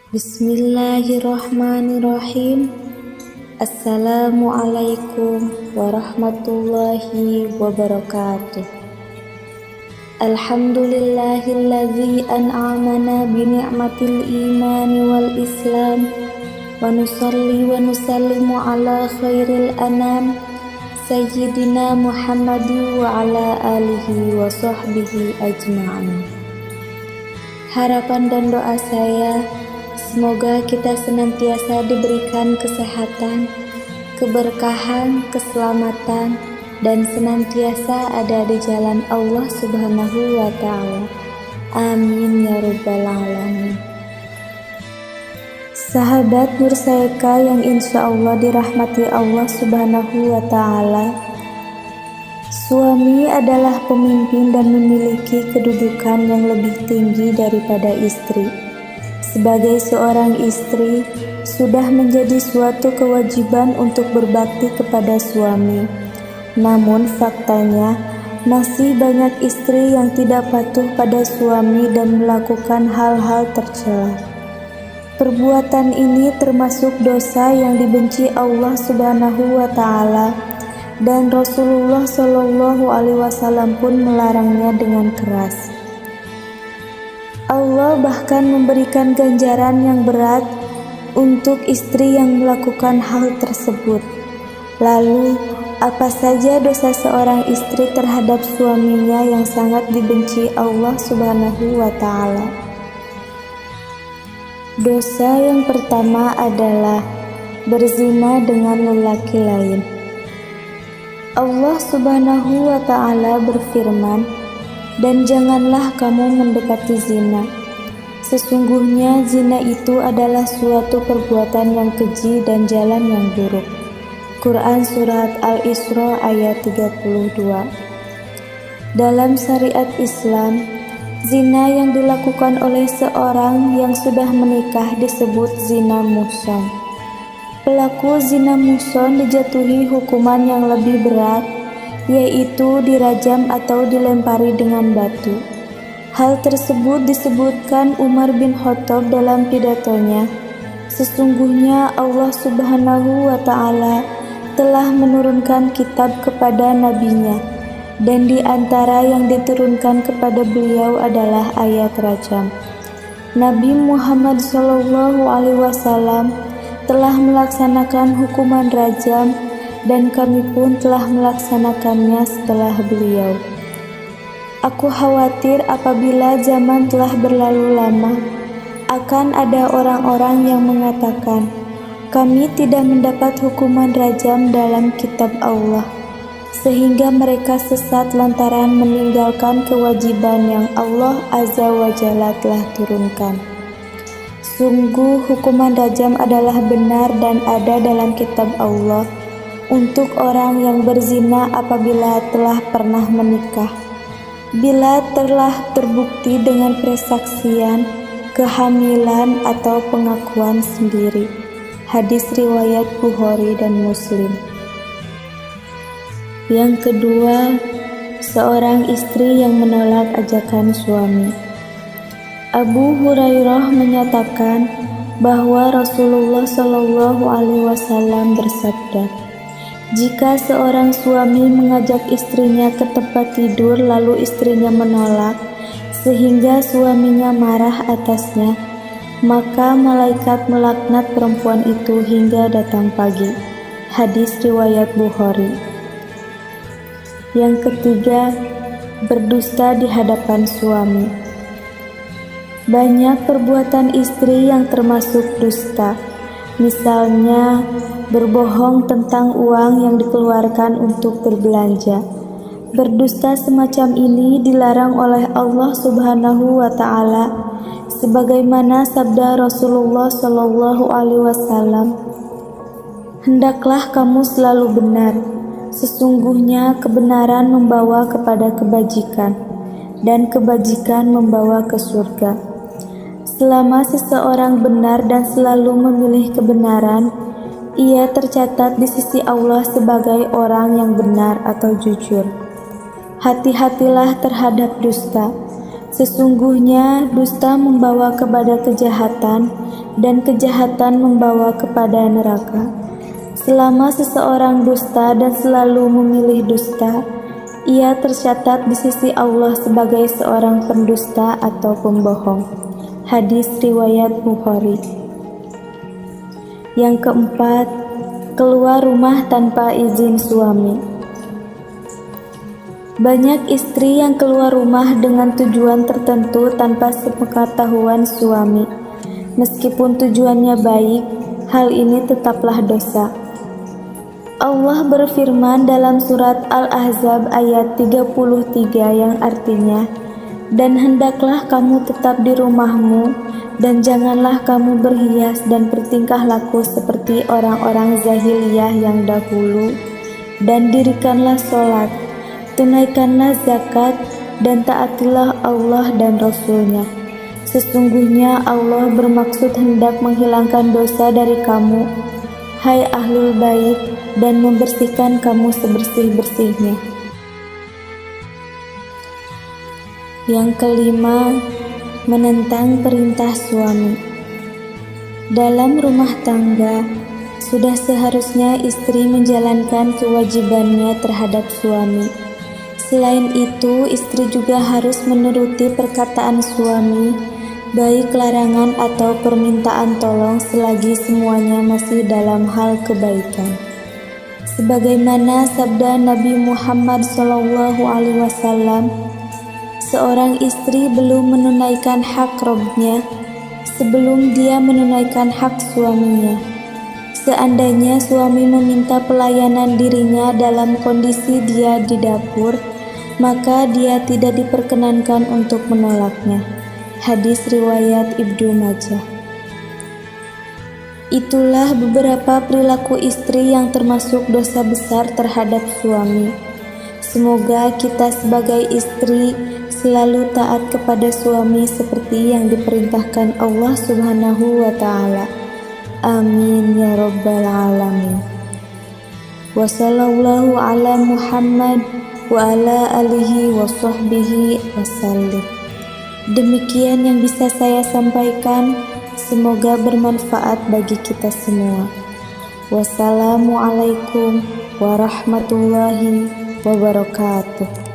Bismillahirrahmanirrahim. Assalamualaikum warahmatullahi wabarakatuh. Alhamdulillahilladzi an'amana bi ni'matil imani wal islam wa nusalli wa nusallimu ala khairil anam sayyidina Muhammadi wa ala alihi wa sahbihi ajma'in. Harapan dan doa saya, semoga kita senantiasa diberikan kesehatan, keberkahan, keselamatan, dan senantiasa ada di jalan Allah Subhanahu wa Ta'ala. Amin ya Rabbal Alamin. Sahabat Nur Saeka yang insya Allah dirahmati Allah Subhanahu wa Ta'ala, suami adalah pemimpin dan memiliki kedudukan yang lebih tinggi daripada istri. Sebagai seorang istri, sudah menjadi suatu kewajiban untuk berbakti kepada suami. Namun faktanya, masih banyak istri yang tidak patuh pada suami dan melakukan hal-hal tercela. Perbuatan ini termasuk dosa yang dibenci Allah Subhanahu wa Ta'ala, dan Rasulullah Shallallahu Alaihi Wasallam pun melarangnya dengan keras. Allah bahkan memberikan ganjaran yang berat untuk istri yang melakukan hal tersebut. Lalu, apa saja dosa seorang istri terhadap suaminya yang sangat dibenci Allah Subhanahu wa Ta'ala? Dosa yang pertama adalah berzina dengan lelaki lain. Allah Subhanahu wa Ta'ala berfirman, "Dan janganlah kamu mendekati zina. Sesungguhnya zina itu adalah suatu perbuatan yang keji dan jalan yang buruk." Quran Surat Al-Isra ayat 32. Dalam syariat Islam, zina yang dilakukan oleh seorang yang sudah menikah disebut zina muhsan. Pelaku zina muhsan dijatuhi hukuman yang lebih berat, yaitu dirajam atau dilempari dengan batu. Hal tersebut disebutkan Umar bin Khattab dalam pidatonya. Sesungguhnya Allah Subhanahu wa Ta'ala telah menurunkan kitab kepada nabinya, dan di antara yang diturunkan kepada beliau adalah ayat rajam. Nabi Muhammad Shallallahu Alaihi Wasallam telah melaksanakan hukuman rajam, dan kami pun telah melaksanakannya setelah beliau. Aku khawatir apabila zaman telah berlalu lama, akan ada orang-orang yang mengatakan, kami tidak mendapat hukuman rajam dalam kitab Allah, sehingga mereka sesat lantaran meninggalkan kewajiban yang Allah Azza wa Jalla telah turunkan. Sungguh hukuman rajam adalah benar dan ada dalam kitab Allah untuk orang yang berzina apabila telah pernah menikah, bila telah terbukti dengan persaksian, kehamilan atau pengakuan sendiri. Hadis riwayat Bukhari dan Muslim. Yang kedua, seorang istri yang menolak ajakan suami. Abu Hurairah menyatakan bahwa Rasulullah Shallallahu Alaihi Wasallam bersabda, jika seorang suami mengajak istrinya ke tempat tidur lalu istrinya menolak sehingga suaminya marah atasnya, maka malaikat melaknat perempuan itu hingga datang pagi. Hadis riwayat Bukhari. Yang ketiga, berdusta di hadapan suami. Banyak perbuatan istri yang termasuk dusta. Misalnya, berbohong tentang uang yang dikeluarkan untuk berbelanja. Berdusta semacam ini dilarang oleh Allah Subhanahu wa Ta'ala, sebagaimana sabda Rasulullah Shallallahu Alaihi Wasallam, hendaklah kamu selalu benar. Sesungguhnya kebenaran membawa kepada kebajikan, dan kebajikan membawa ke surga. Selama seseorang benar dan selalu memilih kebenaran, ia tercatat di sisi Allah sebagai orang yang benar atau jujur. Hati-hatilah terhadap dusta. Sesungguhnya dusta membawa kepada kejahatan, dan kejahatan membawa kepada neraka. Selama seseorang dusta dan selalu memilih dusta, ia tercatat di sisi Allah sebagai seorang pendusta atau pembohong. Hadis riwayat Bukhari. Yang keempat, keluar rumah tanpa izin suami. Banyak istri yang keluar rumah dengan tujuan tertentu tanpa sepengetahuan suami. Meskipun tujuannya baik, hal ini tetaplah dosa. Allah berfirman dalam surat Al-Ahzab ayat 33 yang artinya, "Dan hendaklah kamu tetap di rumahmu, dan janganlah kamu berhias dan bertingkah laku seperti orang-orang jahiliyah yang dahulu, dan dirikanlah sholat, tunaikanlah zakat, dan taatilah Allah dan Rasul-Nya. Sesungguhnya Allah bermaksud hendak menghilangkan dosa dari kamu, hai ahlul bait, dan membersihkan kamu sebersih-bersihnya." Yang kelima, menentang perintah suami. Dalam rumah tangga, sudah seharusnya istri menjalankan kewajibannya terhadap suami. Selain itu, istri juga harus menuruti perkataan suami, baik larangan atau permintaan tolong selagi semuanya masih dalam hal kebaikan. Sebagaimana sabda Nabi Muhammad SAW, seorang istri belum menunaikan hak Rabb-nya sebelum dia menunaikan hak suaminya. Seandainya suami meminta pelayanan dirinya dalam kondisi dia di dapur, maka dia tidak diperkenankan untuk menolaknya. Hadis riwayat Ibnu Majah. Itulah beberapa perilaku istri yang termasuk dosa besar terhadap suami. Semoga kita sebagai istri selalu taat kepada suami seperti yang diperintahkan Allah Subhanahu wa Ta'ala. Amin ya Rabbal Alamin. Wa sallallahu ala Muhammad wa ala alihi wa sahbihi wasallim. Demikian yang bisa saya sampaikan, semoga bermanfaat bagi kita semua. Wassalamualaikum warahmatullahi wabarakatuh.